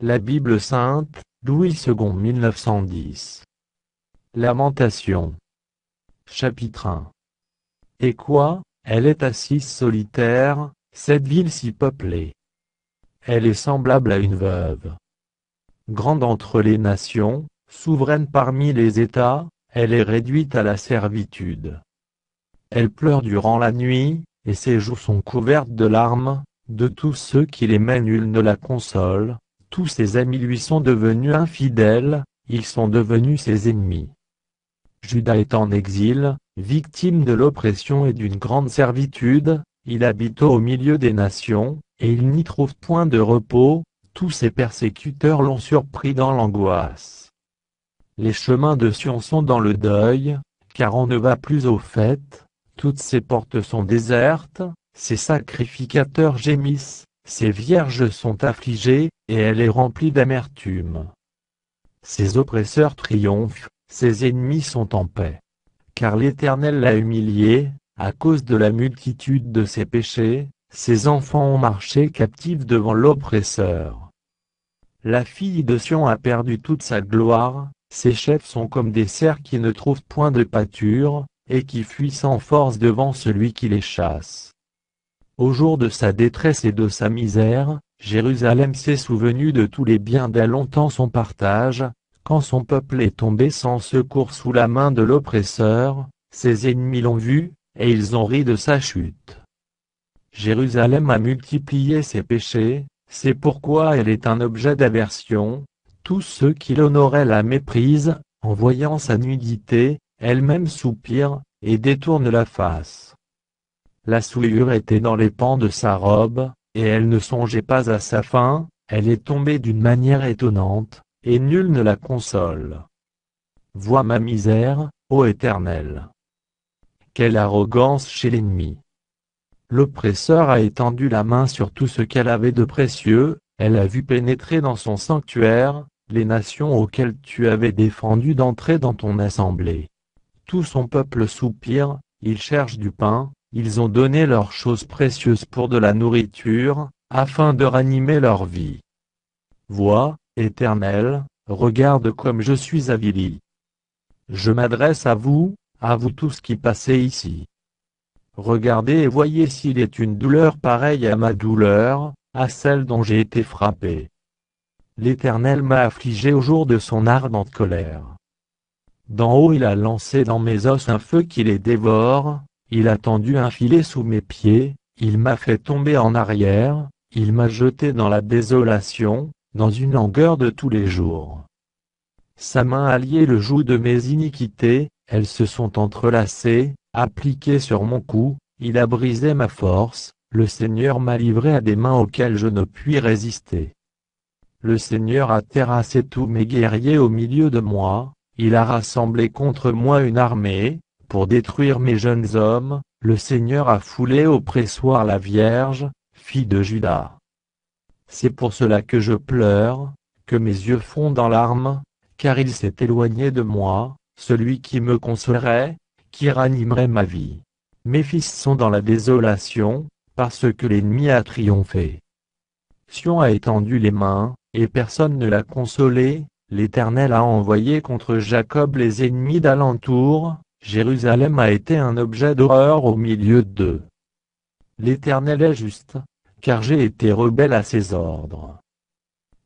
La Bible sainte, Louis II 1910. Lamentation. Chapitre 1. Et quoi, elle est assise solitaire, cette ville si peuplée. Elle est semblable à une veuve. Grande entre les nations, souveraine parmi les États, elle est réduite à la servitude. Elle pleure durant la nuit, et ses joues sont couvertes de larmes. De tous ceux qui l'aimaient nul ne la console, tous ses amis lui sont devenus infidèles, ils sont devenus ses ennemis. Juda est en exil, victime de l'oppression et d'une grande servitude, il habite au milieu des nations, et il n'y trouve point de repos, tous ses persécuteurs l'ont surpris dans l'angoisse. Les chemins de Sion sont dans le deuil, car on ne va plus aux fêtes, toutes ses portes sont désertes, ses sacrificateurs gémissent, ses vierges sont affligées, et elle est remplie d'amertume. Ses oppresseurs triomphent, ses ennemis sont en paix. Car l'Éternel l'a humiliée, à cause de la multitude de ses péchés, ses enfants ont marché captifs devant l'oppresseur. La fille de Sion a perdu toute sa gloire, ses chefs sont comme des cerfs qui ne trouvent point de pâture, et qui fuient sans force devant celui qui les chasse. Au jour de sa détresse et de sa misère, Jérusalem s'est souvenue de tous les biens dès longtemps son partage, quand son peuple est tombé sans secours sous la main de l'oppresseur, ses ennemis l'ont vu, et ils ont ri de sa chute. Jérusalem a multiplié ses péchés, c'est pourquoi elle est un objet d'aversion, tous ceux qui l'honoraient la méprisent, en voyant sa nudité, elle-même soupire, et détourne la face. La souillure était dans les pans de sa robe, et elle ne songeait pas à sa fin, elle est tombée d'une manière étonnante, et nul ne la console. Vois ma misère, ô Éternel. Quelle arrogance chez l'ennemi. L'oppresseur a étendu la main sur tout ce qu'elle avait de précieux, elle a vu pénétrer dans son sanctuaire, les nations auxquelles tu avais défendu d'entrer dans ton assemblée. Tout son peuple soupire, ils cherchent du pain, ils ont donné leurs choses précieuses pour de la nourriture, afin de ranimer leur vie. Vois, Éternel, regarde comme je suis avili. Je m'adresse à vous tous qui passez ici. Regardez et voyez s'il est une douleur pareille à ma douleur, à celle dont j'ai été frappé. L'Éternel m'a affligé au jour de son ardente colère. D'en haut il a lancé dans mes os un feu qui les dévore, il a tendu un filet sous mes pieds, il m'a fait tomber en arrière, il m'a jeté dans la désolation, dans une langueur de tous les jours. Sa main a lié le joug de mes iniquités, elles se sont entrelacées, appliquées sur mon cou, il a brisé ma force, le Seigneur m'a livré à des mains auxquelles je ne puis résister. Le Seigneur a terrassé tous mes guerriers au milieu de moi, il a rassemblé contre moi une armée, pour détruire mes jeunes hommes, le Seigneur a foulé au pressoir la Vierge, fille de Juda. C'est pour cela que je pleure, que mes yeux fondent en larmes, car il s'est éloigné de moi, celui qui me consolerait, qui ranimerait ma vie. Mes fils sont dans la désolation, parce que l'ennemi a triomphé. Sion a étendu les mains, et personne ne l'a consolé, l'Éternel a envoyé contre Jacob les ennemis d'alentour, Jérusalem a été un objet d'horreur au milieu d'eux. L'Éternel est juste, car j'ai été rebelle à ses ordres.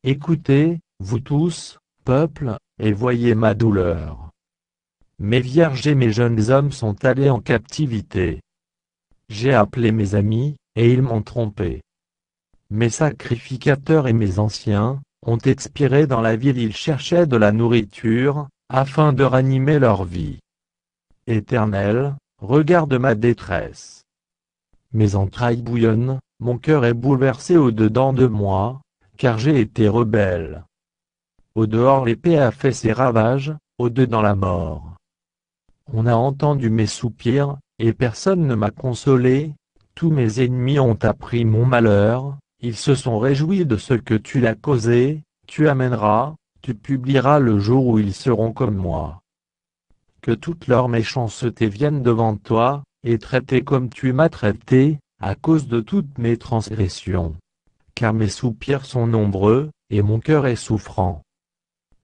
Écoutez, vous tous, peuple, et voyez ma douleur. Mes vierges et mes jeunes hommes sont allés en captivité. J'ai appelé mes amis, et ils m'ont trompé. Mes sacrificateurs et mes anciens ont expiré dans la ville, ils cherchaient de la nourriture, afin de ranimer leur vie. Éternel, regarde ma détresse. Mes entrailles bouillonnent, mon cœur est bouleversé au-dedans de moi, car j'ai été rebelle. Au dehors l'épée a fait ses ravages, au-dedans la mort. On a entendu mes soupirs, et personne ne m'a consolé, tous mes ennemis ont appris mon malheur, ils se sont réjouis de ce que tu l'as causé, tu amèneras, tu publieras le jour où ils seront comme moi. Que toute leur méchanceté vienne devant toi, et traiter comme tu m'as traité, à cause de toutes mes transgressions. Car mes soupirs sont nombreux, et mon cœur est souffrant.